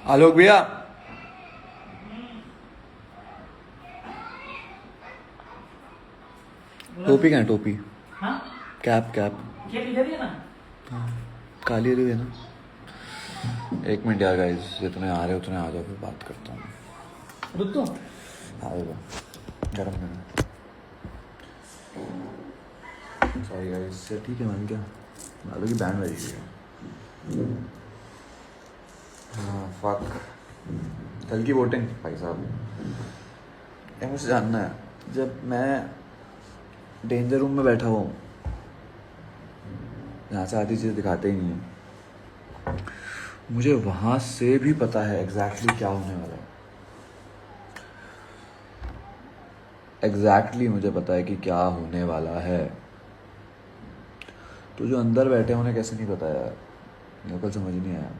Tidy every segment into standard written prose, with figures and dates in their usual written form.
आलोक भैया टोपी कहाँ है टोपी? हाँ कैप कैप ये इधर ही है ना। काली वाली है ना। एक मिनट यार गाइस, जितने आ रहे हो उतने आ जाओ, फिर बात करता हूँ। दूध तो आएगा गरम करना। सॉरी गाइस, ठीक है मैम। क्या आलू की बैंड बजी है। हाँ फक, कल की वोटिंग भाई साहब। ये मुझे जानना है, जब मैं डेंजर रूम में बैठा हुआ हूँ, यहाँ से आधी चीज़ दिखाते ही नहीं है, मुझे वहाँ से भी पता है एग्जैक्टली क्या होने वाला है। एग्जैक्टली मुझे पता है कि क्या होने वाला है। तो जो अंदर बैठे हैं उन्हें कैसे नहीं पता यार, मेरे को समझ नहीं आया।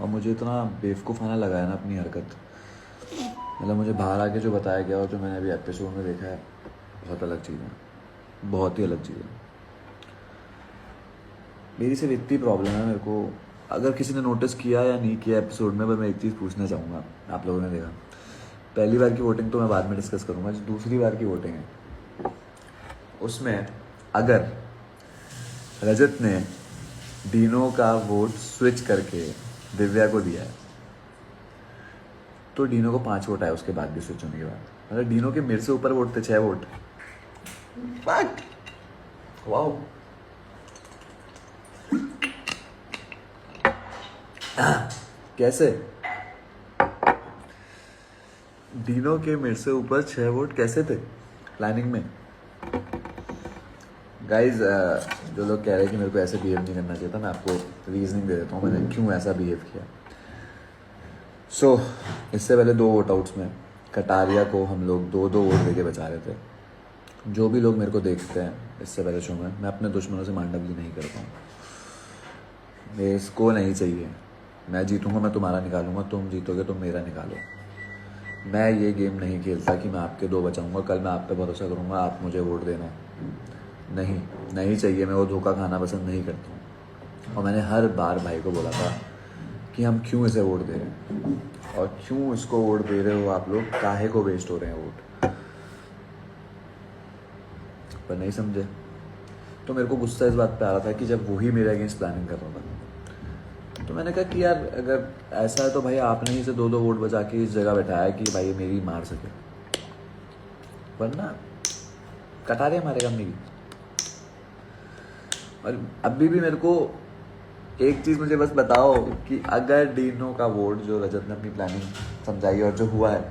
और मुझे इतना बेवकूफ़ाना लगा है ना अपनी हरकत। मतलब मुझे बाहर आके जो बताया गया और जो मैंने अभी एपिसोड में देखा है, बहुत अलग चीज़ है, बहुत ही अलग चीज़ है। मेरी सिर्फ इतनी प्रॉब्लम है, मेरे को अगर किसी ने नोटिस किया या नहीं किया एपिसोड में, बस मैं एक चीज़ पूछना चाहूँगा। आप लोगों ने देखा पहली बार की वोटिंग तो मैं बाद में डिस्कस करूँगा, जो दूसरी बार की वोटिंग है उसमें अगर रजत ने डीनो का वोट स्विच करके दिव्या को दिया है, तो डीनो को 5 वोट आए उसके बाद भी स्विच होने के बाद। मतलब डीनो के मेरे से ऊपर वोट थे, 6 वोट। वाओ, कैसे डीनो के मेरे से ऊपर 6 वोट कैसे थे प्लानिंग में? गाइज जो लोग कह रहे हैं कि मेरे को ऐसे बिहेव नहीं करना चाहिए था, मैं आपको रीजनिंग दे देता हूँ मैंने क्यों ऐसा बिहेव किया। इससे पहले 2 वोट आउट्स में कटारिया को हम लोग 2-2 वोट देके बचा रहे थे। जो भी लोग मेरे को देखते हैं इससे पहले शो में, मैं अपने दुश्मनों से मांडवली नहीं करता हूँ। मैं इसको नहीं चाहिए, मैं जीतूंगा मैं तुम्हारा निकालूंगा, तुम जीतोगे तुम मेरा निकालो। मैं ये गेम नहीं खेलता कि मैं आपके 2 बचाऊंगा, कल मैं आप पे भरोसा करूंगा आप मुझे वोट देना। नहीं चाहिए, मैं वो धोखा खाना पसंद नहीं करता हूँ। और मैंने हर बार भाई को बोला था कि हम क्यों इसे वोट दे रहे हैं और क्यों इसको वोट दे रहे हो आप लोग, काहे को वेस्ट हो रहे हैं वोट, पर नहीं समझे। तो मेरे को गुस्सा इस बात पे आ रहा था कि जब वही मेरे अगेंस्ट प्लानिंग कर रहा था, तो मैंने कहा कि यार अगर ऐसा है तो भाई आपने ही से 2-2 वोट बचा के इस जगह बैठाया कि भाई ये मेरी मार सके, वरना कटारिया मारेगा मेरी। और अभी भी मेरे को एक चीज़ मुझे बस बताओ कि अगर डीनो का वोट जो रजत ने अपनी प्लानिंग समझाई और जो हुआ है,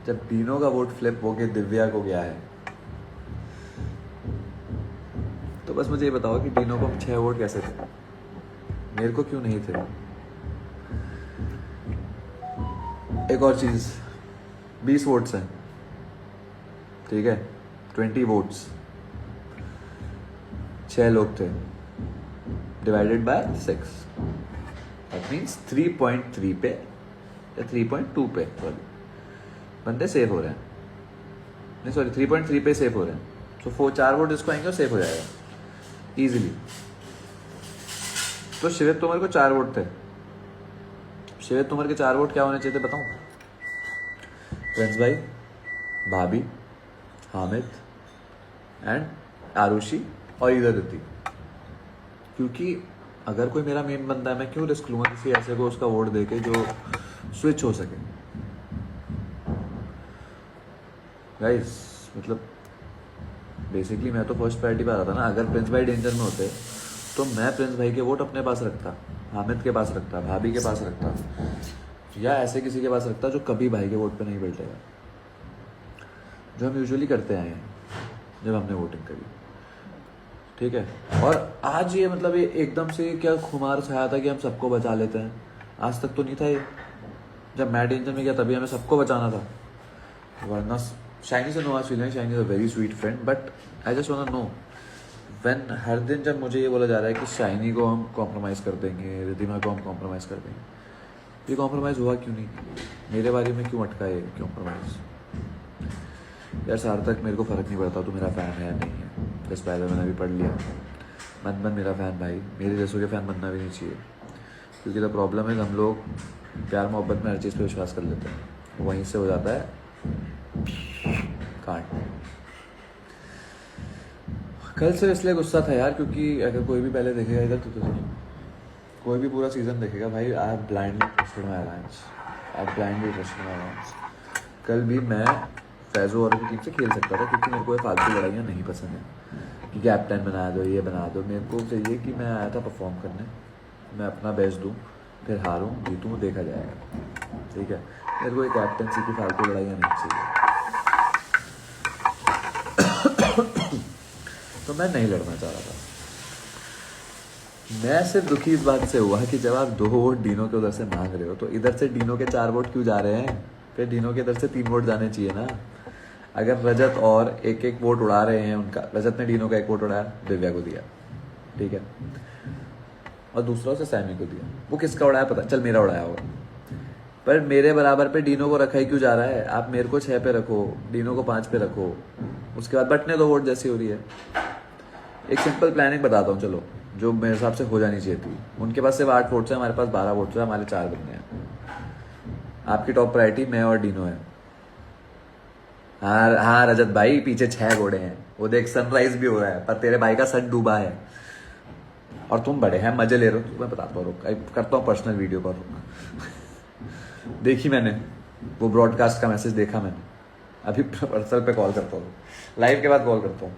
जब डीनो का वोट फ्लिप होके दिव्या को गया है, तो बस मुझे ये बताओ कि डीनो को 6 वोट कैसे थे, मेरे को क्यों नहीं थे। एक और चीज़, 20 वोट्स हैं, ठीक है, 20 वोट्स, 6 लोग थे, डिवाइडेड बाय 6, दैट मीन्स 3.3 पे या 3.2 पे सॉरी बंदे सेफ हो रहे हैं। नहीं सॉरी 3.3 पे सेफ हो रहे हैं। तो 4 वोट जिसको आएंगे वो सेफ हो जाएगा इजीली। तो शिविर तोमर को 4 वोट थे। शिविर तोमर के 4 वोट क्या होने चाहिए थे बताऊं? प्रिंस भाई, भाभी, हामिद एंड आरुषि और इधर ऋतिक। क्योंकि अगर कोई मेरा मेन बंदा है, मैं क्यों रिस्क लूंगा किसी ऐसे को उसका वोट देके जो स्विच हो सके। गाइस मतलब बेसिकली मैं तो फर्स्ट प्रायोरिटी पे आ रहा था ना। अगर प्रिंस भाई डेंजर में होते तो मैं प्रिंस भाई के वोट अपने पास रखता, हामिद के पास रखता, भाभी के पास रखता, या ऐसे किसी के पास रखता जो कभी भाई के वोट पे नहीं बैठेगा, जो हम यूजुअली करते आए हैं जब हमने वोटिंग करी, ठीक है। और आज ये मतलब ये एकदम से क्या खुमार छाया था कि हम सबको बचा लेते हैं, आज तक तो नहीं था ये। जब मैं डेंजर में गया तभी हमें सबको बचाना था, वरना शाइनी से नो आज feeling, Shiny is a very sweet friend, but I just want to know when हर दिन जब मुझे ये बोला जा रहा है कि शाइनी को हम कॉम्प्रोमाइज़ कर देंगे, रिद्धिमा को हम कॉम्प्रोमाइज़ कर देंगे, ये कॉम्प्रोमाइज़ हुआ क्यों नहीं? मेरे बारे में क्यों अटका ये कॉम्प्रोमाइज़? यार सार्थक मेरे को फ़र्क नहीं पड़ता तू मेरा फ़ैन है या नहीं है, स्पाइडर मैंने अभी पढ़ लिया, मन मेरा फ़ैन भाई, मेरे जैसों के फ़ैन बनना भी नहीं चाहिए। क्योंकि द प्रॉब्लम है हम लोग प्यार मोहब्बत में हर चीज़ पे विश्वास कर लेते हैं, वहीं से हो जाता है कांड। कल से इसलिए गुस्सा था यार, क्योंकि अगर कोई भी पहले देखेगा इधर तो कोई भी पूरा सीज़न देखेगा भाई, I have blindly trusted my alliance, I have blindly trusted my alliance. कल भी मैं फैज़ो और की टीम से खेल सकता था, क्योंकि मेरे को ये फालतू लड़ाइयाँ नहीं पसंद है कि कैप्टन बना दो, ये बना दो। मेरे को चाहिए कि मैं आया था परफॉर्म करने, मैं अपना बेस्ट दूँ, फिर हारूँ जीतूँ देखा जाएगा, ठीक है। मेरे को ये कैप्टनसी की फालतू लड़ाइयाँ नहीं चाहिए। तो मैं नहीं लड़ना चाह रहा था। मैं सिर्फ दुखी इस बात से हुआ कि जब आप 2 वोट डीनो के उधर से मांग रहे हो तो इधर से डीनो के 4 वोट क्यों जा रहे हैं? फिर डीनो के इधर से 3 वोट जाने चाहिए ना। अगर रजत और एक वोट उड़ा रहे हैं उनका, रजत ने डीनो का 1 वोट उड़ाया, दिव्या को दिया, ठीक है, और दूसरा उसे सैमी को दिया। वो किसका उड़ाया पता, चल मेरा उड़ाया होगा, पर मेरे बराबर पे डीनो को रखा ही क्यों जा रहा है? आप मेरे को 6 पे रखो, डीनो को 5 पे रखो, उसके बाद बटने 2 वोट जैसी हो रही है। एक सिंपल प्लानिंग बताता हूँ चलो, जो मेरे हिसाब से हो जानी चाहिए थी। उनके पास सिर्फ 8 वोट्स है, हमारे पास 12 वोट्स है, हमारे 4 बंदे हैं। आपकी टॉप प्रायोरिटी मैं और डीनो है। हाँ रजत भाई, पीछे 6 घोड़े हैं, वो देख सनराइज भी हो रहा है, पर तेरे भाई का सट डूबा है और तुम बड़े हैं, मजे ले रहे हो। मैं बताता हूँ, रुक करता हूँ पर्सनल वीडियो पर, रुक। देखी मैंने वो ब्रॉडकास्ट का मैसेज देखा मैंने, अभी पर्सनल पे कॉल करता हूँ, लाइव के बाद कॉल करता हूँ।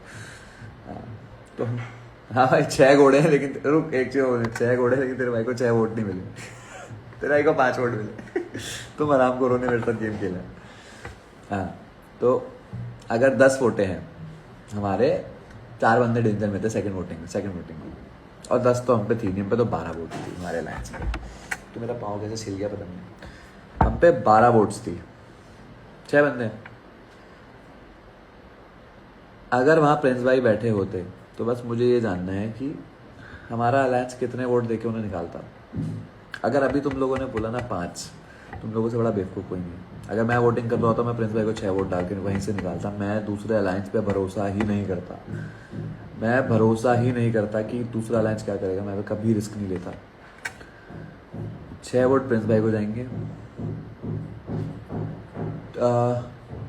तो हाँ भाई 6 घोड़े हैं, लेकिन रुक एक चीज, 6 घोड़े हैं लेकिन तेरे भाई को 6 वोट नहीं मिले, तेरे भाई को 5 वोट मिले। तुम आराम करो, ने मेरे साथ गेम खेला। हाँ तो अगर 10 वोटे हैं हमारे, 4 बंदे डेंजर में थे सेकंड वोटिंग में, और 10 तो हम पे थी नहीं, हम पे तो 12 वोट थी हमारे अलायंस में। तो मेरा पाँव कैसे छिल गया पता नहीं। हम पे 12 वोट्स थी, 6 बंदे। अगर वहाँ प्रिंस भाई बैठे होते तो बस मुझे ये जानना है कि हमारा अलायंस कितने वोट देके उन्हें निकालता। अगर अभी तुम लोगों ने बोला ना 5, तुम लोगों से बड़ा बेवकूफ़ कोई नहीं। अगर मैं वोटिंग कर रहा होता, मैं प्रिंस भाई को 6 वोट डाल के वहीं से निकालता। मैं दूसरे अलायंस पे भरोसा ही नहीं करता, मैं भरोसा ही नहीं करता कि दूसरा अलायंस क्या करेगा। मैं कभी रिस्क नहीं लेता। 6 वोट प्रिंस भाई को जाएंगे,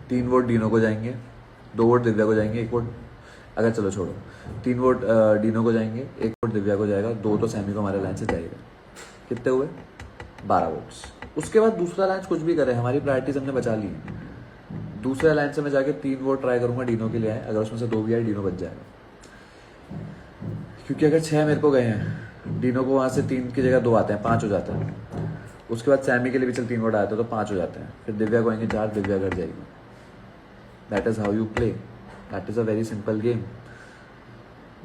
3 वोट डीनो को जाएंगे, 2 वोट दिव्या को जाएंगे, 1 वोट, अगर चलो छोड़ो, 3 वोट डीनो को जाएंगे, 1 वोट दिव्या को जाएगा, 2 तो सैमी को हमारे अलायंस से जाएगा। कितने हुए? 12 वोट्स। उसके बाद दूसरा अलायंस कुछ भी करे, हमारी प्रायोरिटीज हमने बचा ली। दूसरे अलायंस से मैं जाके 3 वोट ट्राई करूंगा डीनो के लिए आए, अगर उसमें से 2 भी आए डीनो बच जाएगा। क्योंकि अगर 6 मेरे को गए हैं, डीनो को वहाँ से 3 की जगह 2 आते हैं, 5 हो जाते हैं। उसके बाद सैमी के लिए भी चल 3 वोट आते हैं तो 5 हो जाते हैं। फिर दिव्या को आएंगे 4, दिव्या घर जाएगी। That is how you play, that is a very simple game.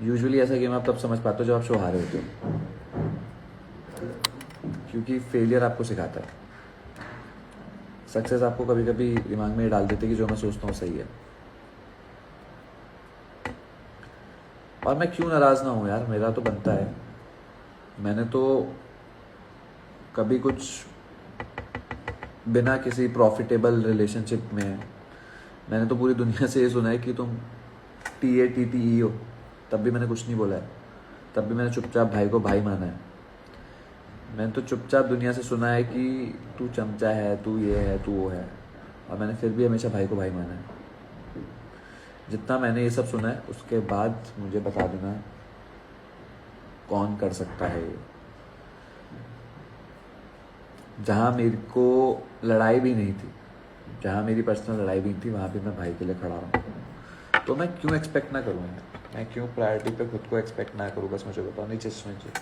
Usually ऐसा गेम आप तब समझ पाते हो जब आप शो हारे होते हो, क्योंकि फेलियर आपको सिखाता है। सक्सेस आपको कभी कभी दिमाग में डाल देते कि जो मैं सोचता हूँ सही है। और मैं क्यों नाराज़ ना हूँ यार, मेरा तो बनता है। मैंने तो कभी कुछ बिना किसी प्रॉफिटेबल रिलेशनशिप में, मैंने तो पूरी दुनिया से ये सुना है कि तुम TATTE हो, तब भी मैंने कुछ नहीं बोला है। तब भी मैंने चुपचाप भाई को भाई माना है। मैंने तो चुपचाप दुनिया से सुना है कि तू चमचा है, तू ये है, तू वो है, और मैंने फिर भी हमेशा भाई को भाई माना है। जितना मैंने ये सब सुना है, उसके बाद मुझे बता देना कौन कर सकता है ये। जहाँ मेरे को लड़ाई भी नहीं थी, जहाँ मेरी पर्सनल लड़ाई भी थी, वहाँ भी मैं भाई के लिए खड़ा हूँ। तो मैं क्यों एक्सपेक्ट ना करूँ यार, मैं क्यों प्रायोरिटी पे खुद को एक्सपेक्ट ना करूँ? बस मुझे बताओ। नहीं चश्मे चाहिए,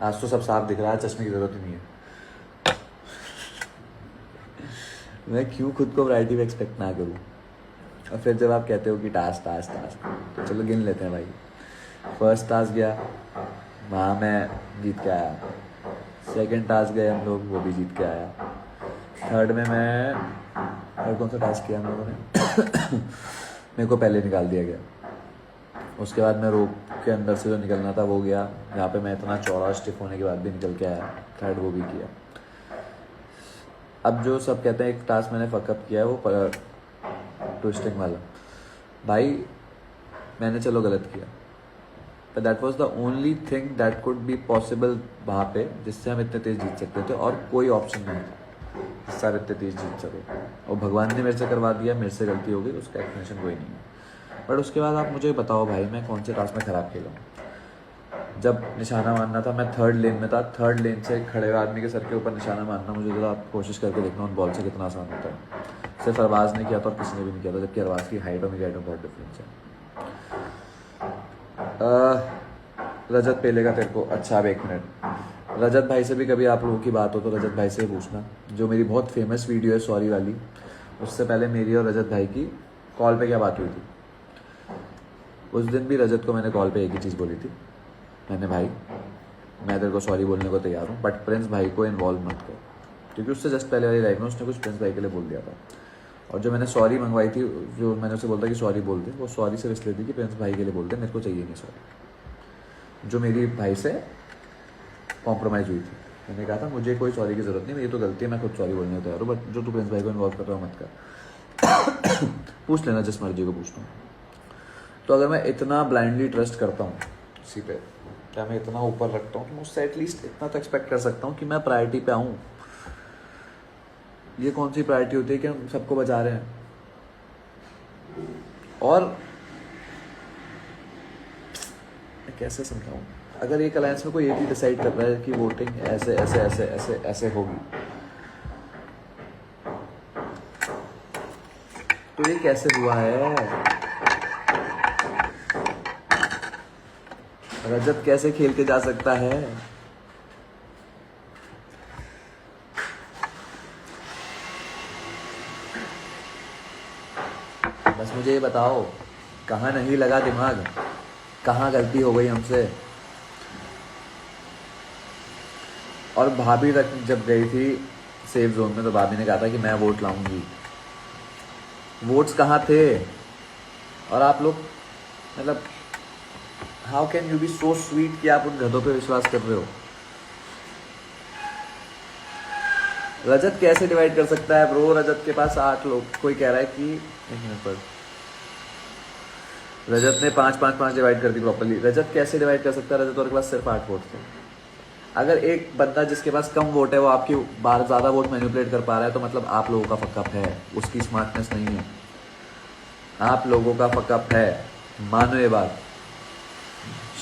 आज तो सब साफ दिख रहा है, चश्मे की जरूरत ही नहीं है। मैं क्यों खुद को प्रायोरिटी पे एक्सपेक्ट ना करूँ? और फिर जब आप कहते हो कि टास्क, तो चलो गिन लेते हैं भाई। फर्स्ट टास्क गया, वहाँ मैं जीत के आया। सेकंड टास्क गए हम लोग, वो भी जीत के आया। थर्ड में मैं, और कौन सा टास्क किया हम लोगों ने? मेरे को पहले निकाल दिया गया। उसके बाद मैं रोप के अंदर से जो निकलना था वो गया, यहाँ पे मैं इतना चौड़ा स्टिफ होने के बाद भी निकल के आया। थर्ड वो भी किया। अब जो सब कहते हैं एक टास्क मैंने फकअप किया है, वो ट्विस्टिंग वाला। भाई मैंने चलो गलत किया, but that was the only thing that could be possible वहाँ पे, जिससे हम इतने तेज जीत सकते थे, और कोई ऑप्शन नहीं था जिससे आप इतने तेज जीत सके। और भगवान ने मेरे से करवा दिया, मेरे से गलती हो गई, उसका एक्सप्लेनेशन कोई नहीं है। बट उसके बाद आप मुझे बताओ भाई, मैं कौन से टास्क में ख़राब खेला हूँ? जब निशाना मारना था, मैं 3rd लेन में था, 3rd लेन से खड़े हुए आदमी के सर के ऊपर निशाना मारना, मुझे ज़रा आप कोशिश करके देखना उन बॉल से कितना आसान होता है। सिर्फ अरबाज ने किया था और किसी ने भी नहीं किया था, जबकि अरबाज की हाइट और मेरी हाइट में बहुत डिफरेंस है। रजत पेले का तेरे को, अच्छा अब 1 मिनट, रजत भाई से भी कभी आप लोगों की बात हो तो रजत भाई से ही पूछना। जो मेरी बहुत फेमस वीडियो है सॉरी वाली, उससे पहले मेरी और रजत भाई की कॉल पे क्या बात हुई थी। उस दिन भी रजत को मैंने कॉल पे एक ही चीज़ बोली थी, मैंने भाई मैं तेरे को सॉरी बोलने को तैयार हूँ, बट प्रिंस भाई को इन्वॉल्व मत कर, क्योंकि उससे जस्ट पहले वाली लाइफ में उसने कुछ प्रिंस भाई के लिए बोल दिया था। और जो मैंने सॉरी मंगवाई थी, जो मैंने उसे बोलता कि सॉरी बोल दे, वो सॉरी सिर्फ इसलिए थी कि प्रिंस भाई के लिए बोल दे, मेरे को चाहिए नहीं सॉरी। जो मेरी भाई से कॉम्प्रोमाइज़ हुई थी, मैंने कहा था मुझे कोई सॉरी की ज़रूरत नहीं, मेरी तो गलती है, मैं खुद सॉरी बोलने को तैयार हूँ, बट जो तू प्रिंस भाई को इन्वॉल्व कर रहा हो मत कर। पूछ लेना जिस मर्जी को पूछता हूँ। तो अगर मैं इतना ब्लाइंडली ट्रस्ट करता हूँ किसी पे, क्या मैं इतना ऊपर रखता हूँ, तो मुझसे एटलीस्ट इतना तो एक्सपेक्ट कर सकता हूँ कि मैं प्रायोरिटी पे आऊँ। ये कौन सी प्रायोरिटी होती है कि हम सबको बचा रहे हैं? और मैं कैसे समझाऊँ, अगर एक अलायंस में कोई एक ही डिसाइड कर रहा है कि वोटिंग ऐसे ऐसे ऐसे ऐसे ऐसे होगी, तो ये कैसे हुआ है? रजत कैसे खेल के जा सकता है? बस मुझे ये बताओ, कहाँ नहीं लगा दिमाग, कहाँ गलती हो गई हमसे? और भाभी तक जब गई थी सेफ जोन में, तो भाभी ने कहा था कि मैं वोट लाऊंगी। वोट्स कहाँ थे? और आप लोग मतलब how can you be so sweet कि आप उन गधों पे विश्वास कर रहे हो? रजत कैसे डिवाइड कर सकता है ब्रो? रजत के पास 8 लोग, कोई कह रहा है कि 1 मिनट पर रजत ने 5-5-5 डिवाइड कर दी प्रॉपर्ली। रजत कैसे डिवाइड कर सकता है? रजत और के पास सिर्फ 8 वोट थे। अगर एक बंदा जिसके पास कम वोट है वो आपकी बार ज़्यादा वोट मैनिपुलेट कर पा रहा है, तो मतलब आप लोगों का फकअप है, उसकी स्मार्टनेस नहीं है। आप लोगों का फकअप है, मानो ये बात।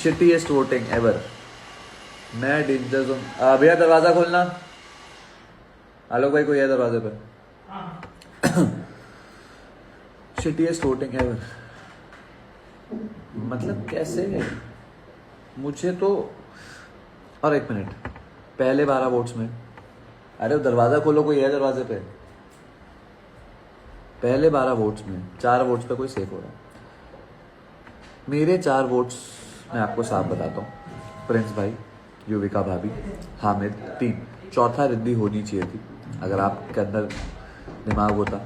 Shittiest voting ever. मैं डेंजर जोन। भैया दरवाजा खोलना, आलोक भाई कोई है दरवाजे पे? Shittiest voting ever. मतलब कैसे? मुझे तो, और 1 मिनट, पहले 12 वोट्स में, अरे दरवाजा खोलो, कोई है दरवाजे पे? पहले 12 वोट्स में 4 वोट्स पे कोई सेफ हो रहा है। मेरे 4 वोट्स मैं आपको साफ बताता हूँ, प्रिंस भाई, युविका भाभी, हामिद, 3, चौथा रिद्धि होनी चाहिए थी अगर आपके अंदर दिमाग होता।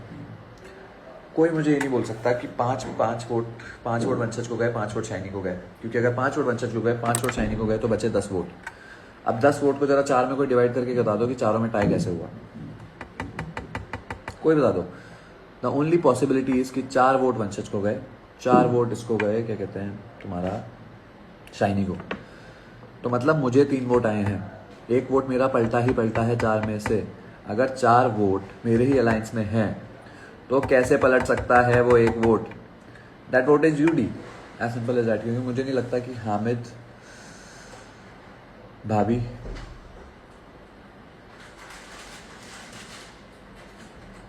कोई मुझे ये नहीं बोल सकता कि 5 वोट वंशज को गए, 5 वोट शाइनी को गए, क्योंकि अगर 5 वोट वंशज को गए, 5 वोट शाइनी को गए, तो बचे 10 वोट। अब 10 वोट को जरा 4 में कोई डिवाइड करके बता दो कि चारों में टाई कैसे हुआ, कोई बता दो। द ओनली पॉसिबिलिटी इज कि 4 वोट वंशज को गए, 4 वोट इसको गए, क्या कहते हैं तुम्हारा, शाइनी को। तो मतलब मुझे 3 वोट आए हैं, 1 वोट मेरा पलटा ही पलटा है 4 में से। अगर 4 वोट मेरे ही अलायंस में हैं, तो कैसे पलट सकता है वो 1 वोट? दैट वोट इज यूडी, एज सिंपल एज दैट। क्योंकि मुझे नहीं लगता कि हामिद, भाभी,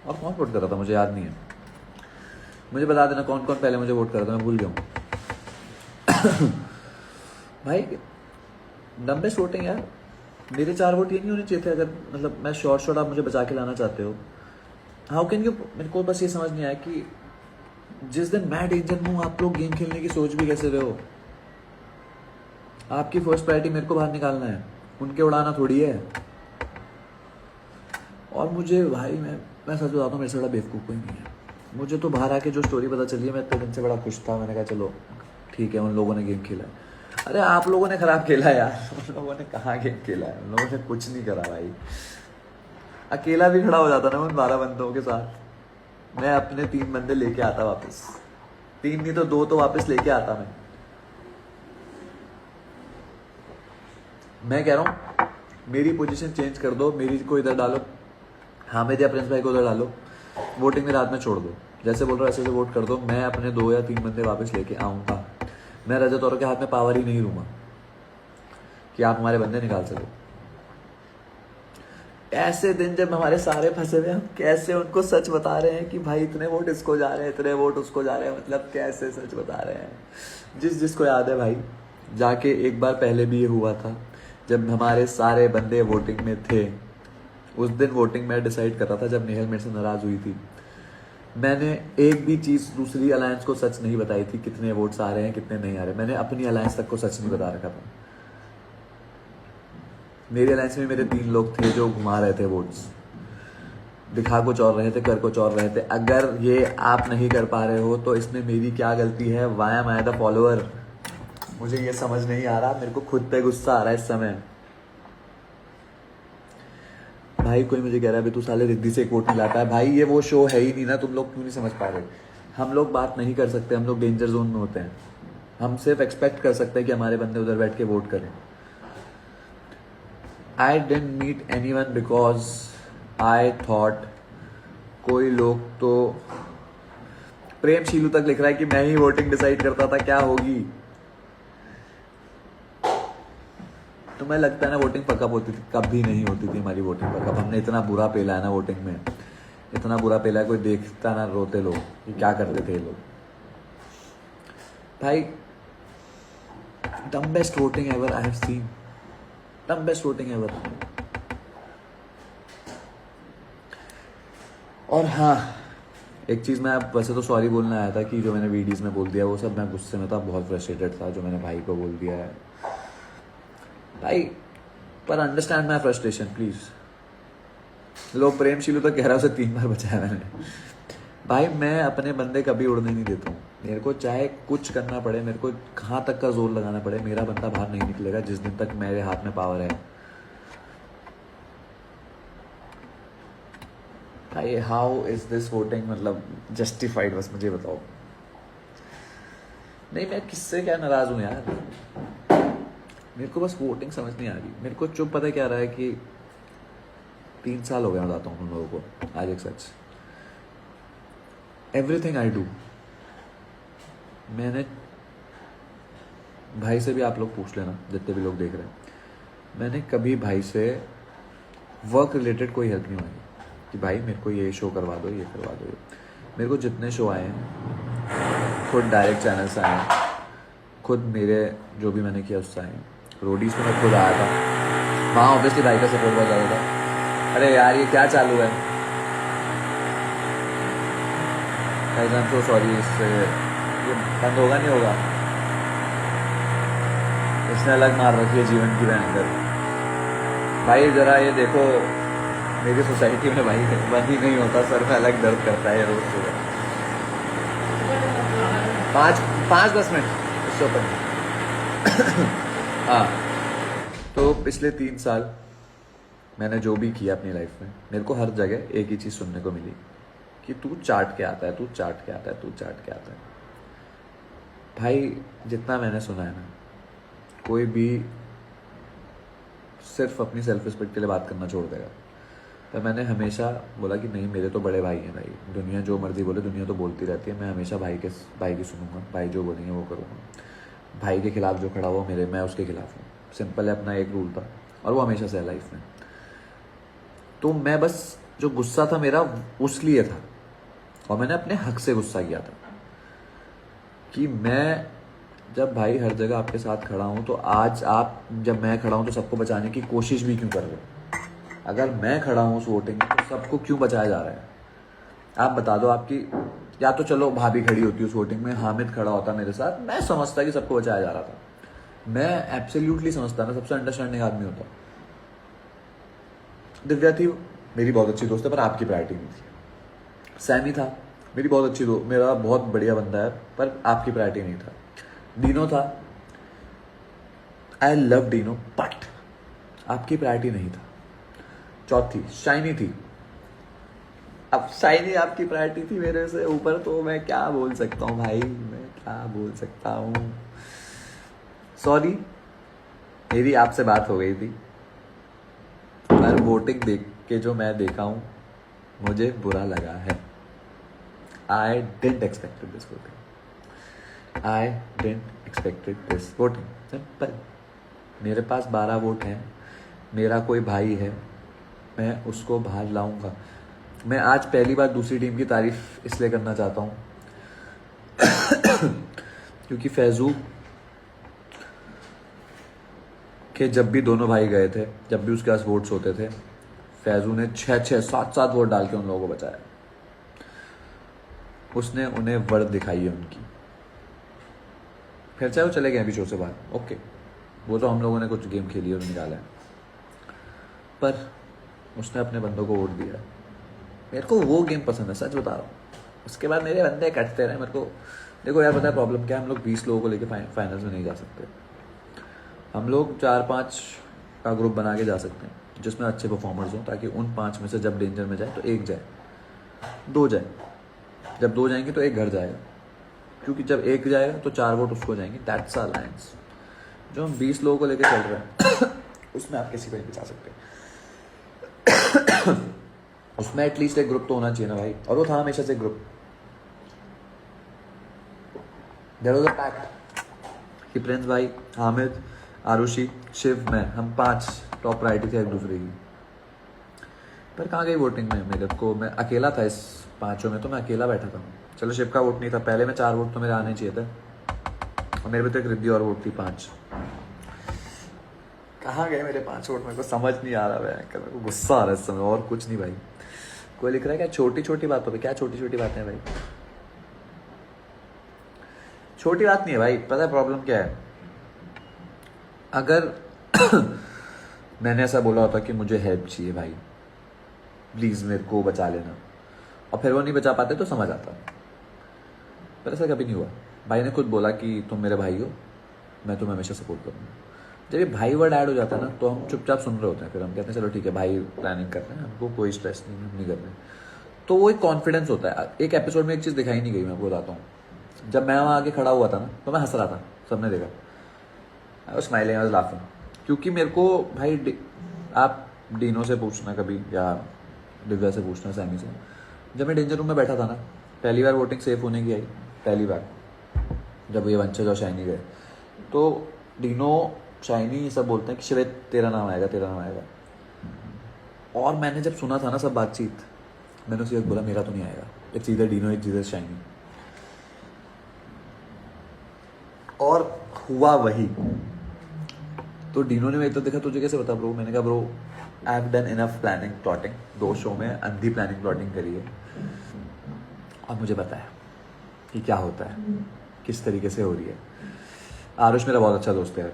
और कौन वोट कर रहा था मुझे याद नहीं है, मुझे बता देना कौन कौन पहले मुझे वोट कर रहा था, मैं भूल गया हूँ। भाई डम्बेस्ट वोटिंग यार। मेरे 4 वोट ये नहीं होने चाहिए थे। अगर मतलब मैं शॉर्ट आप मुझे बचा के लाना चाहते हो, हाउ कैन यू? मेरे को बस ये समझ नहीं आया कि जिस दिन मैं डेंजर में हूँ, आप लोग गेम खेलने की सोच भी कैसे रहे हो? आपकी फर्स्ट प्रायोरिटी मेरे को बाहर निकालना है, उनके उड़ाना थोड़ी है। और मुझे भाई मैं सच बताता हूँ, मेरे से बड़ा बेवकूफ़ कोई नहीं है। मुझे तो बाहर आके जो स्टोरी पता चली है, मैं इतने दिन से बड़ा खुश था। मैंने कहा चलो ठीक है, उन लोगों ने गेम खेला है। अरे आप लोगों ने खराब खेला यार, उन लोगों ने कहाँ गेम खेला है, उन लोगों ने कुछ नहीं करा भाई। अकेला भी खड़ा हो जाता ना उन 12 बंदों के साथ, मैं अपने 3 बंदे लेके आता वापस। 3 नहीं तो 2 तो वापस लेके आता मैं। मैं कह रहा हूँ मेरी पोजीशन चेंज कर दो, मेरी को इधर डालो, हामिद या प्रिंस भाई को उधर डालो, वोटिंग मेरे हाथ में छोड़ दो, जैसे बोल रहा हूँ ऐसे से वोट कर दो, मैं अपने 2 या 3 बंदे वापस लेके आऊँगा। मैं रजत औरों के हाथ में पावर ही नहीं दूंगा कि आप हमारे बंदे निकाल सको। ऐसे दिन जब हमारे सारे फंसे हुए, हम कैसे उनको सच बता रहे हैं कि भाई इतने वोट इसको जा रहे हैं, इतने वोट उसको जा रहे हैं, मतलब कैसे सच बता रहे हैं। जिसको याद है भाई, जाके एक बार पहले भी ये हुआ था जब हमारे सारे बंदे वोटिंग में थे। उस दिन वोटिंग में डिसाइड कर रहा था जब नेहल मेरे से नाराज हुई थी। मैंने एक भी चीज दूसरी अलायंस को सच नहीं बताई थी, कितने वोट्स आ रहे हैं कितने नहीं आ रहे। मैंने अपनी अलायंस तक को सच नहीं बता रखा था। मेरी अलायंस में मेरे 3 लोग थे जो घुमा रहे थे वोट्स, दिखा कुछ और रहे थे, कर कुछ और रहे थे। अगर ये आप नहीं कर पा रहे हो तो इसमें मेरी क्या गलती है? Why am I the follower? मुझे ये समझ नहीं आ रहा, मेरे को खुद पे गुस्सा आ रहा है इस समय। भाई कोई मुझे कह रहा है अभी तू साले रिद्धि से एक वोट नहीं लाता है। भाई ये वो शो है ही नहीं ना, तुम लोग क्यों नहीं समझ पा रहे? हम लोग बात नहीं कर सकते, हम लोग डेंजर जोन में होते हैं। हम सिर्फ एक्सपेक्ट कर सकते हैं कि हमारे बंदे उधर बैठ के वोट करें। I didn't meet anyone because I thought कोई लोग तो प्रेम शीलू तक लिख रहा है कि मैं ही वोटिंग डिसाइड करता था, क्या होगी? तुम्हें लगता है ना वोटिंग पकअप होती थी? कभी नहीं होती थी हमारी वोटिंग पकअप। हमने इतना बुरा पेला है ना वोटिंग में, इतना बुरा पेला है, कोई देखता ना रोते लोग कि क्या करते थे ये लोग। भाई dumbest voting ever I have seen, dumbest voting ever. और हाँ, एक चीज़ मैं वैसे तो सॉरी बोलने आया था कि जो मैंने वीडियोस में बोल दिया वो सब मैं गुस्से में था, बहुत फ्रस्ट्रेटेड था जो मैंने भाई को बोल दिया है भाई। पर अंडरस्टैंड माई फ्रस्ट्रेशन प्लीज। लोग प्रेम शीलू तो कह रहा है उसे 3 बार बचाया मैंने। भाई मैं अपने बंदे कभी उड़ने नहीं देता हूँ। मेरे को चाहे कुछ करना पड़े, मेरे को कहाँ तक का जोर लगाना पड़े, मेरा बंदा बाहर नहीं निकलेगा जिस दिन तक मेरे हाथ में पावर है। भाई हाउ इज दिस वोटिंग मतलब जस्टिफाइड? बस मुझे बताओ। नहीं मैं किससे क्या नाराज हूँ यार, मेरे को बस वोटिंग समझ नहीं आ रही। मेरे को चुप पता क्या रहा है कि 3 साल हो गया मैं बताता हूँ उन लोगों को आज एक सच। एवरीथिंग आई डू, मैंने भाई से भी आप लोग पूछ लेना जितने भी लोग देख रहे हैं, मैंने कभी भाई से वर्क रिलेटेड कोई हेल्प नहीं मांगी कि भाई मेरे को ये शो करवा दो, ये करवा दो। मेरे को जितने शो आए हैं खुद डायरेक्ट चैनल से आए हैं, खुद मेरे जो भी मैंने किया उससे आए हैं। रोडीज में मैं खुद आया था, वहाँ ऑब्वियसली भाई का सपोर्ट बहुत ज़्यादा था। अरे यार ये क्या चालू है? आई एम सो सॉरी, इससे ये बंद होगा नहीं होगा? इसने अलग मार रखी है जीवन की भयंकर। भाई ज़रा ये देखो, मेरी सोसाइटी में भाई बंद ही नहीं होता, सर में अलग दर्द करता है रोज सुबह। 5-10 मिनट इससे ऊपर। हाँ, तो पिछले 3 साल मैंने जो भी किया अपनी लाइफ में, मेरे को हर जगह एक ही चीज़ सुनने को मिली कि तू चाट के आता है, तू चाट के आता है, तू चाट के आता है। भाई जितना मैंने सुना है ना, कोई भी सिर्फ अपनी सेल्फ रिस्पेक्ट के लिए बात करना छोड़ देगा। पर मैंने हमेशा बोला कि नहीं, मेरे तो बड़े भाई हैं भाई, दुनिया जो मर्जी बोले, दुनिया तो बोलती रहती है, मैं हमेशा भाई की सुनूंगा, भाई जो बोलेंगे वो करूँगा। भाई के खिलाफ जो खड़ा हुआ मैं उसके खिलाफ हूँ। सिंपल है, अपना एक रूल था और वो हमेशा से है लाइफ में। तो मैं बस जो गुस्सा था मेरा उस लिए था, और मैंने अपने हक से गुस्सा किया था कि मैं जब भाई हर जगह आपके साथ खड़ा हूँ, तो आज आप जब मैं खड़ा हूँ तो सबको बचाने की कोशिश भी क्यों कर रहे हो? अगर मैं खड़ा हूँ उस वोटिंग में तो सबको क्यों बचाया जा रहा है? आप बता दो। आपकी या तो चलो भाभी खड़ी होती उस वोटिंग में, हामिद खड़ा होता मेरे साथ, मैं समझता कि सबको बचाया जा रहा था। मैं एब्सोल्युटली समझता, मैं सबसे अंडरस्टैंडिंग आदमी होता। दिव्या थी, मेरी बहुत अच्छी दोस्त है, पर आपकी प्रायोरिटी नहीं थी। सैमी था, मेरी बहुत अच्छी दोस्त, मेरा बहुत बढ़िया बंदा है, पर आपकी प्रायोरिटी नहीं था। डीनो था, आई लव डीनो, बट आपकी प्रायोरिटी नहीं था। चौथी शाइनी थी, अब शाइनी आपकी प्रायोरिटी थी मेरे से ऊपर, तो मैं क्या बोल सकता हूँ भाई, मैं क्या बोल सकता हूँ। सॉरी, मेरी आपसे बात हो गई थी, पर वोटिंग देख के जो मैं देखा हूँ मुझे बुरा लगा है। I didn't expected this voting, I didn't expected this voting. Simple. मेरे पास 12 वोट हैं, मेरा कोई भाई है, मैं उसको बाहर लाऊंगा। मैं आज पहली बार दूसरी टीम की तारीफ इसलिए करना चाहता हूँ क्योंकि फैजू के जब भी दोनों भाई गए थे, जब भी उसके पास वोट्स होते थे, फैजू ने 6-6 7-7 वोट डाल के उन लोगों को बचाया। उसने उन्हें वर्थ दिखाई है उनकी। फिर चाहे वो चले गए अभी शो से बाहर, ओके, वो तो हम लोगों ने कुछ गेम खेली और निकाला है, पर उसने अपने बंदों को वोट दिया। मेरे को वो गेम पसंद है, सच बता रहा हूँ। उसके बाद मेरे बंदे कटते रहे मेरे को। देखो यार, पता है प्रॉब्लम क्या है, हम लोग 20 लोगों को लेके फाइनल्स में नहीं जा सकते। हम लोग 4-5 का ग्रुप बना के जा सकते हैं जिसमें अच्छे परफॉर्मर्स हों, ताकि उन 5 में से जब डेंजर में जाए तो एक जाए, 2 जाए। जब 2 जाएंगे तो एक घर जाएगा, क्योंकि जब एक जाएगा तो 4 वोट उसको जाएंगे। That's alliance. जो हम 20 लोगों को लेके चल रहे हैं उसमें आप किसी को नहीं बचा सकते। उसमें एटलीस्ट एक ग्रुप तो होना चाहिए ना भाई, और वो था हमेशा से group. There was a pact कि प्रिंस भाई, हामिद, आरुषि, शिव, मैं, हम 5 टॉप प्रायोरिटी थे एक दूसरे की। पर कहाँ गई वोटिंग में? मेरे को, मैं अकेला था इस 5 में, तो मैं अकेला बैठा था। चलो शिव का वोट नहीं था, पहले में 4 वोट तो मेरे आने चाहिए थे, और मेरे भी तो एक रिद्धि और वोट थी 5। कहाँ गए मेरे 5 वोट? मेरे को समझ नहीं आ रहा है, मेरे को गुस्सा आ रहा है इस समय, और कुछ नहीं भाई। कोई लिख रहा है क्या छोटी छोटी बातों पे? क्या छोटी छोटी बातें हैं भाई? छोटी बात नहीं है भाई। पता है प्रॉब्लम क्या है? अगर मैंने ऐसा बोला होता कि मुझे हेल्प चाहिए भाई, प्लीज मेरे को बचा लेना, और फिर वो नहीं बचा पाते तो समझ आता, पर ऐसा कभी नहीं हुआ। भाई ने खुद बोला कि तुम मेरे भाई हो, मैं तुम्हें हमेशा सपोर्ट करूंगा। जब ये भाई वर्ड ऐड हो जाता है ना, तो हम चुपचाप सुन रहे होते हैं। फिर हम कहते हैं चलो ठीक है भाई, प्लानिंग कर रहे हैं, हमको कोई स्ट्रेस नहीं, हम नहीं कर रहे। तो वो एक कॉन्फिडेंस होता है। एक एपिसोड में एक चीज़ दिखाई नहीं गई, मैं आपको बताता हूँ। जब मैं वहाँ आके खड़ा हुआ था ना, तो मैं हंस रहा था, सबने देखा। I was smiling, I was laughing, क्योंकि मेरे को भाई आप डीनो से पूछना कभी, या दिव्या से पूछना, सैमी से, जब मैं डेंजर रूम में बैठा था ना, पहली बार वोटिंग सेफ होने की आई, पहली बार जब ये वंशज और शाइनी गए, तो डीनो, शाइनी सब बोलते हैं कि श्वेत तेरा नाम आएगा, तेरा नाम आएगा। और मैंने जब सुना था ना सब बातचीत, मैंने उसी वक्त बोला मेरा तो नहीं आएगा, it's either Dino, it's either shiny. और हुआ वही। तो डीनो ने मेरे तो देखा, तुझे कैसे बता ब्रो? मैंने कहा bro, I have done enough planning plotting, 2 show में अंधी प्लानिंग प्लॉटिंग करी है, और मुझे पता है कि क्या होता है, किस तरीके से हो रही है। आरुष मेरा बहुत अच्छा दोस्त है।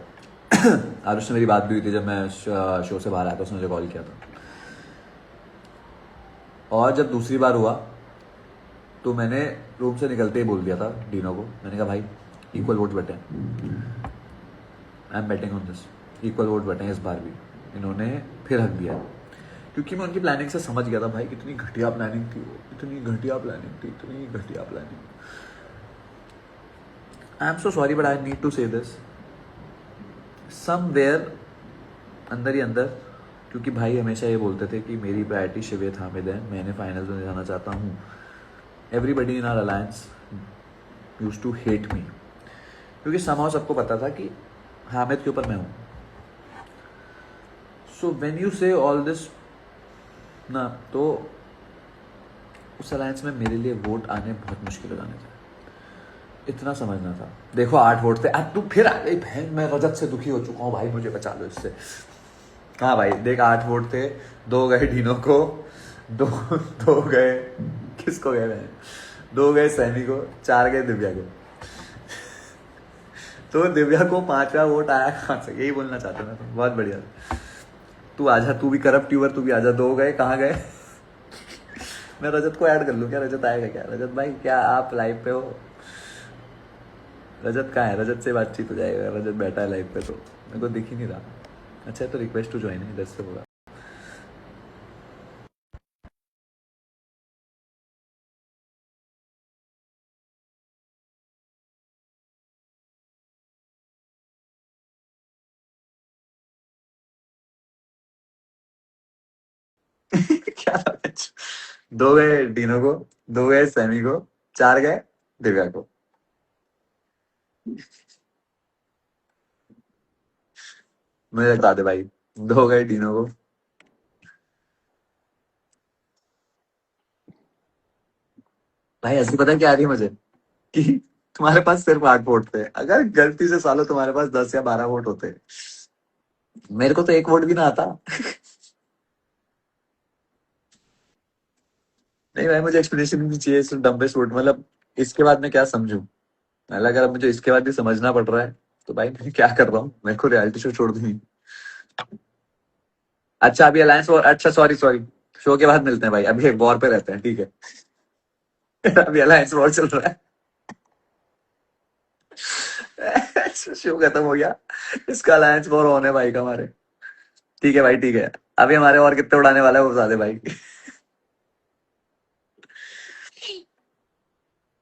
आरुष से मेरी बात भी हुई थी जब मैं शो से बाहर आया था, उसने मुझे कॉल किया था। और जब दूसरी बार हुआ तो मैंने रूम से निकलते ही बोल दिया था डीनो को, मैंने कहा भाई इक्वल वोट बटे, I am betting on this, equal vote बटे इस बार भी। इन्होंने फिर हक दिया, क्योंकि मैं उनकी प्लानिंग से समझ गया था भाई कितनी घटिया प्लानिंग थी वो, इतनी घटिया प्लानिंग थी, इतनी घटिया planning. I am so sorry but I need to say this somewhere अंदर ही अंदर, क्योंकि भाई हमेशा ये बोलते थे कि मेरी प्रायोरिटी शिवेत हामिद है, मैंने फाइनल्स में जाना चाहता हूँ। Everybody in our alliance use to hate me, क्योंकि समाव सबको पता था कि हामिद के ऊपर मैं हूँ। सो व्हेन यू से ऑल दिस ना, तो उस अलायंस में मेरे लिए वोट आने बहुत मुश्किल हो जाने थे, इतना समझना था। देखो 8 वोट थे, अब तू फिर आ गई बहन, मैं रजत से दुखी हो चुका हूँ भाई, मुझे बचा लो इससे। हाँ भाई देख, 8 वोट थे, 2 गए डीनो को, 2 गए किसको गए मैं, 2 गए सैमी को, 4 गए दिव्या को। तो दिव्या को 5वां वोट आया कहाँ से, यही बोलना चाहता मैं तो। बहुत बढ़िया, तू आजा, तू भी करप्ट यूर, तू भी आजा। 2 गए, कहाँ गए? मैं रजत को ऐड कर लूँ क्या? रजत आएगा क्या? रजत भाई क्या आप लाइव पे हो? रजत कहाँ है? रजत से बातचीत हो जाएगा, रजत बैठा है लाइव पे, तो मेरे को दिख ही नहीं रहा। अच्छा तो रिक्वेस्ट टू ज्वाइन है, इधर से होगा। दो गए डीनो को, दो गए सैमी को, चार गए दिव्या को। मुझे बता दे भाई, दो गए डीनो को। भाई ऐसी पता है क्या आ रही है मुझे, कि तुम्हारे पास सिर्फ 8 वोट थे, अगर गलती से सालो तुम्हारे पास 10 या 12 वोट होते, मेरे को तो एक वोट भी ना आता। नहीं भाई, मुझे एक्सप्लेनेशन भी नहीं चाहिए इस डम्बेस्ट वोट, मतलब इसके बाद मैं क्या समझूं। मतलब अगर अब मुझे इसके बाद भी समझना पड़ रहा है, तो भाई मैं क्या कर रहा हूँ, मेरे को रियलिटी शो छोड़ दूंगी। अच्छा अभी अलायंस वॉर, अच्छा सॉरी सॉरी, शो के बाद मिलते हैं भाई, अभी वॉर पे रहते हैं, ठीक है। अभी अलायंस वॉर चल रहा है। शो खत्म हो गया, इसका अलायंस वॉर होने भाई का हमारे। ठीक है भाई, ठीक है। अभी हमारे और कितने उड़ाने वाला है वो बता दे भाई।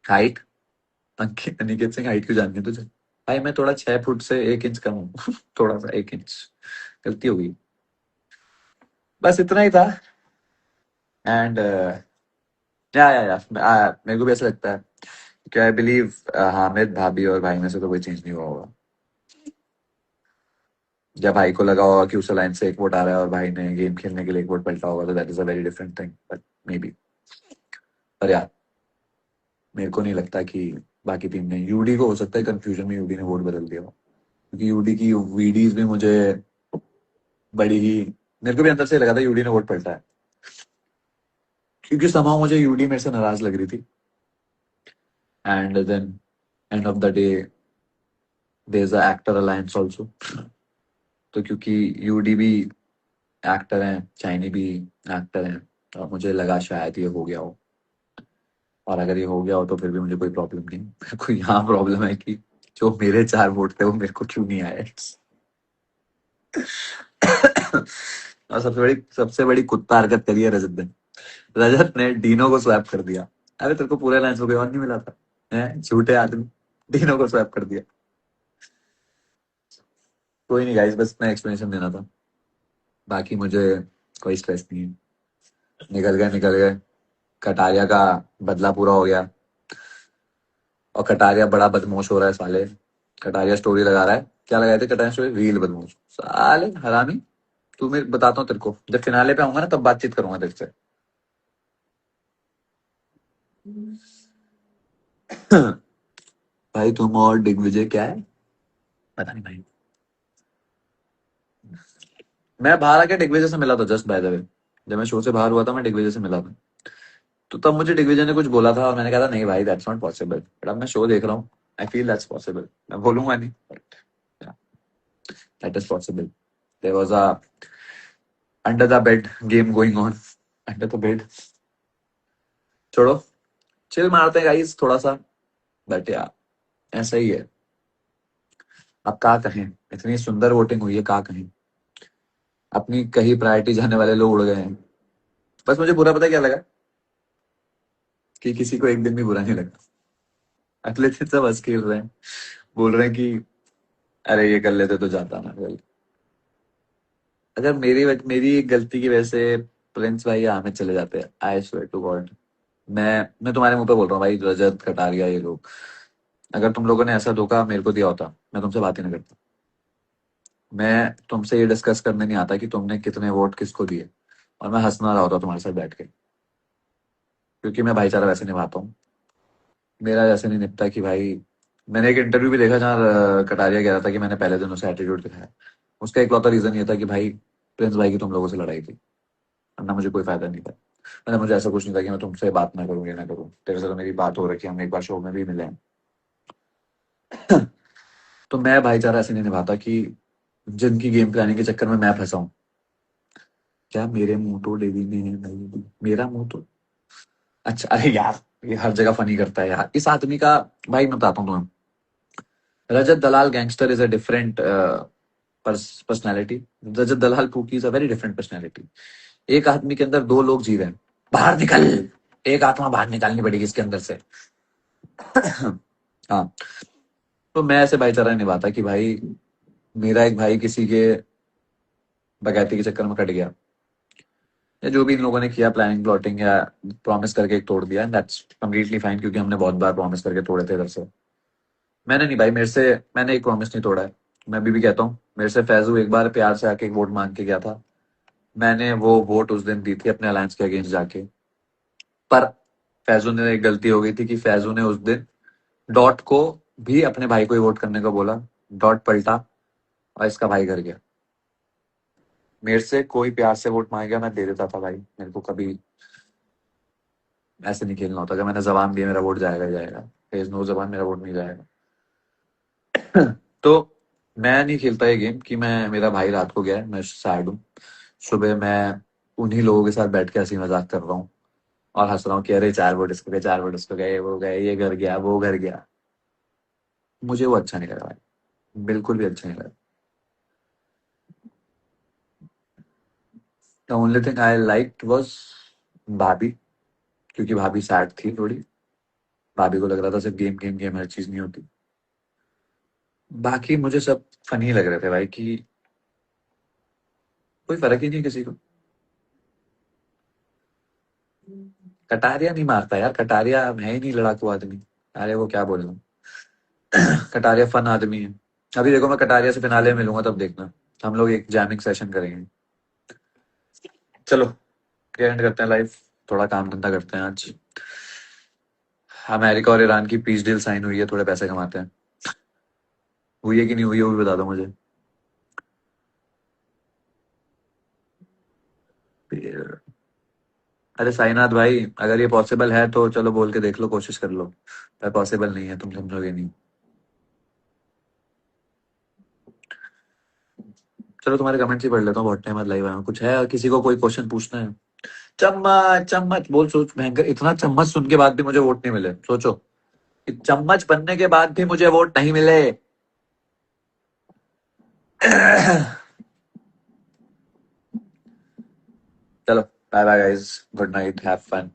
हाइट, अनिकेत सिंह हाइट क्यों जाननी है तुझे? भाई मैं थोड़ा 6 फुट से 1 इंच कम हूँ। थोड़ा सा 1 इंच, गलती हो गई। बस इतना ही था। एंड या मेरे को भी ऐसा लगता है कि आई बिलीव हामिद भाभी और भाई में से तो कोई चेंज नहीं हुआ होगा। जब भाई को लगा होगा कि उस लाइन से 1 वोट आ रहा है और भाई ने गेम खेलने के लिए 1 वोट पलटा होगा, तो that is a very different thing, but may be. पर यार मेरे को नहीं लगता कि बाकी टीम ने, यूडी को हो सकता है कंफ्यूजन में यूडी ने वोट बदल दिया हो, क्योंकि यूडी की वीडीज भी मुझे बड़ी ही, मेरे को भी अंदर से लगा था यूडी ने वोट पलटा है, क्योंकि समाव मुझे यूडी मेरे से नाराज लग रही थी। And then end of the day there is a actor alliance also, तो क्योंकि यूडी भी एक्टर हैं, चाइनी भी एक्टर हैं, तो मुझे लगा शायद ये हो गया हो। और अगर ये हो गया हो तो फिर भी मुझे कोई प्रॉब्लम नहीं। मेरे को यहाँ प्रॉब्लम है कि जो मेरे 4 वोट थे वो मेरे को क्यों नहीं आए। और सबसे बड़ी कुत्ता हरकत करी है रजत ने। रजत ने डीनो को स्वैप कर दिया। अरे तेरे को पूरे लाइन से कोई और नहीं मिला था, हैं झूठे आदमी, डीनो को स्वैप कर दिया। कोई नहीं गाइस, बस मैं एक्सप्लेनेशन देना था, बाकी मुझे कोई स्ट्रेस नहीं है। निकल गए निकल गए, कटारिया का बदला पूरा हो गया। और कटारिया बड़ा बदमाश हो रहा है साले। कटारिया स्टोरी लगा रहा है, क्या लगाए थे कटारिया स्टोरी, रील बदमाश साले हरामी। तू मैं बताता हूँ तेरे को, जब फिनाले पे आऊंगा ना तब बातचीत करूंगा तेरे से। भाई तुम और दिग्विजय क्या है, पता नहीं भाई। मैं बाहर आके दिग्विजय से मिला था जस्ट बाय द वे, जब मैं शो से बाहर हुआ था मैं दिग्विजय से मिला था। तो तब मुझे दिग्विजय ने कुछ बोला था और मैंने कहा था नहीं भाई दैट्स नॉट पॉसिबल, बट अब मैं शो देख रहा हूँ, आई फील दैट्स पॉसिबल। मैं बोलूंगा नहीं, that is possible. There was a under the bed game going on, under the bed. छोड़ो, चिल मारते हैं गाइस थोड़ा सा, बट यार ऐसा ही है। अब क्या कहें, इतनी सुंदर वोटिंग हुई है, क्या कहें। अपनी कहीं प्रायोरिटी जाने वाले लोग उड़ गए हैं। बस मुझे बुरा पता है क्या लगा, कि किसी को एक दिन भी बुरा नहीं लगा। अगले दिन सब हंस खेल रहे हैं, बोल रहे हैं कि अरे ये कर लेते तो जाता ना भाई। अगर मेरी एक गलती की वजह से प्रिंस भाई या आमिर चले जाते हैं, आई स्वेयर टू गॉड, मैं तुम्हारे मुंह पे बोल रहा हूँ भाई, रजत कटारिया ये लोग, अगर तुम लोगों ने ऐसा धोखा मेरे को दिया होता, मैं तुमसे बात ही ना करता। मैं तुमसे ये डिस्कस करने नहीं आता कि तुमने कितने वोट किसको दिए, और मैं हंसना रहा होता तुम्हारे साथ बैठ के, क्योंकि मैं भाईचारा वैसे निभाता हूँ। मेरा ऐसे नहीं निपटा कि भाई, मैंने एक इंटरव्यू भी देखा जहाँ कटारिया कह रहा था कि मैंने पहले दिन उसे एटीट्यूड दिखाया। उसका इकलौता रीजन ये था कि भाई प्रिंस भाई की तुम लोगों से लड़ाई थी, वरना मुझे कोई फायदा नहीं था। मतलब मुझे ऐसा कुछ नहीं था कि मैं तुमसे बात ना करूँ, ये ना करूँ, तेरे से तो मेरी बात हो रखी है, हम एक बार शो में भी मिले हैं। तो मैं भाईचारा ऐसे नहीं निभाता कि जिनकी गेम प्लानिंग के चक्कर में मैं फंसा हूँ। क्या मेरे मुंह तो डेवी में है भाई, मेरा मुंह तो, अच्छा अरे यार, ये हर जगह फनी करता है यार इस आदमी का। भाई मैं बताता हूँ तुम्हें, Rajat Dalal gangster is a different personality. Rajat Dalal pookie is a very different personality. एक आदमी के अंदर दो लोग जी रहे हैं, बाहर निकल, एक आत्मा बाहर निकालनी पड़ेगी इसके अंदर से। हाँ, तो मैं ऐसे भाईचारा नहीं निभाता कि भाई मेरा एक भाई किसी के बगैती के चक्कर में कट गया, या जो भी इन लोगों ने किया प्लानिंग प्लॉटिंग या प्रॉमिस करके एक तोड़ दिया, दैट्स कम्प्लीटली फाइन, क्योंकि हमने बहुत बार प्रॉमिस करके तोड़े थे इधर से। मैंने नहीं भाई, मेरे से मैंने एक प्रॉमिस नहीं तोड़ा है। मैं अभी भी कहता हूँ, मेरे से फैजू एक बार प्यार से आके एक वोट मांग के गया था। मैंने वो वोट उस दिन दी थी अपने अलायंस के अगेंस्ट जाके। पर फैजू ने एक गलती हो गई थी कि फैजू ने उस दिन डॉट को भी अपने भाई को ही वोट करने को बोला। डॉट पलटा और इसका भाई घर गया। मेरे से कोई प्यार से वोट मांगेगा, मैं दे देता था भाई। मेरे को कभी ऐसे नहीं खेलना होता। अगर मैंने जबान दी, मेरा वोट जाएगा ही जाएगा। तेज नो जबान, मेरा वोट नहीं जाएगा। तो मैं नहीं खेलता ये गेम कि मैं मेरा भाई रात को गया है, मैं सैड हूँ। सुबह मैं उन्हीं लोगों के साथ बैठ के हंसी मजाक कर रहा हूँ और हंस रहा हूँ कि अरे 4 वोट इसको गए, 4 वोट उसको गए, वो गए, ये घर गया, वो घर गया। मुझे वो अच्छा नहीं लगा भाई, बिल्कुल भी अच्छा नहीं लगा। The only thing I like was भाभी, क्योंकि भाभी सैड थी थोड़ी। भाभी को लग रहा था सिर्फ गेम गेम गेम, हर चीज नहीं होती। बाकी मुझे सब फनी लग रहे थे भाई, कि कोई फर्क ही नहीं है किसी को। कटारिया नहीं मारता यार, कटारिया है ही नहीं लड़ाकू आदमी। अरे वो क्या बोल रहा हूँ, कटारिया फन आदमी है। अभी देखो, मैं कटारिया से फिनाले में मिलूंगा, तब देखना। हम लोग एक जैमिंग सेशन करेंगे। चलो एंड करते हैं लाइफ। थोड़ा काम धंधा करते हैं आज। अमेरिका और ईरान की पीस डील साइन हुई है, थोड़े पैसे कमाते हैं। हुई है कि नहीं हुई है, वो भी बता दो मुझे। फिर- अरे साईनाथ भाई, अगर ये पॉसिबल है तो चलो बोल के देख लो, कोशिश कर लो। पर पॉसिबल नहीं है, तुम समझोगे नहीं। चलो तुम्हारे कमेंट्स ही पढ़ लेता हूँ, बहुत टाइम बाद लाइव आया हूँ। कुछ है किसी को कोई क्वेश्चन पूछना है? चम्मच चम्मच बोल, सोच भयंकर, इतना चम्मच सुन के बाद भी मुझे वोट नहीं मिले, सोचो। कि चम्मच बनने के बाद भी मुझे वोट नहीं मिले। चलो bye bye guys, good night, have fun.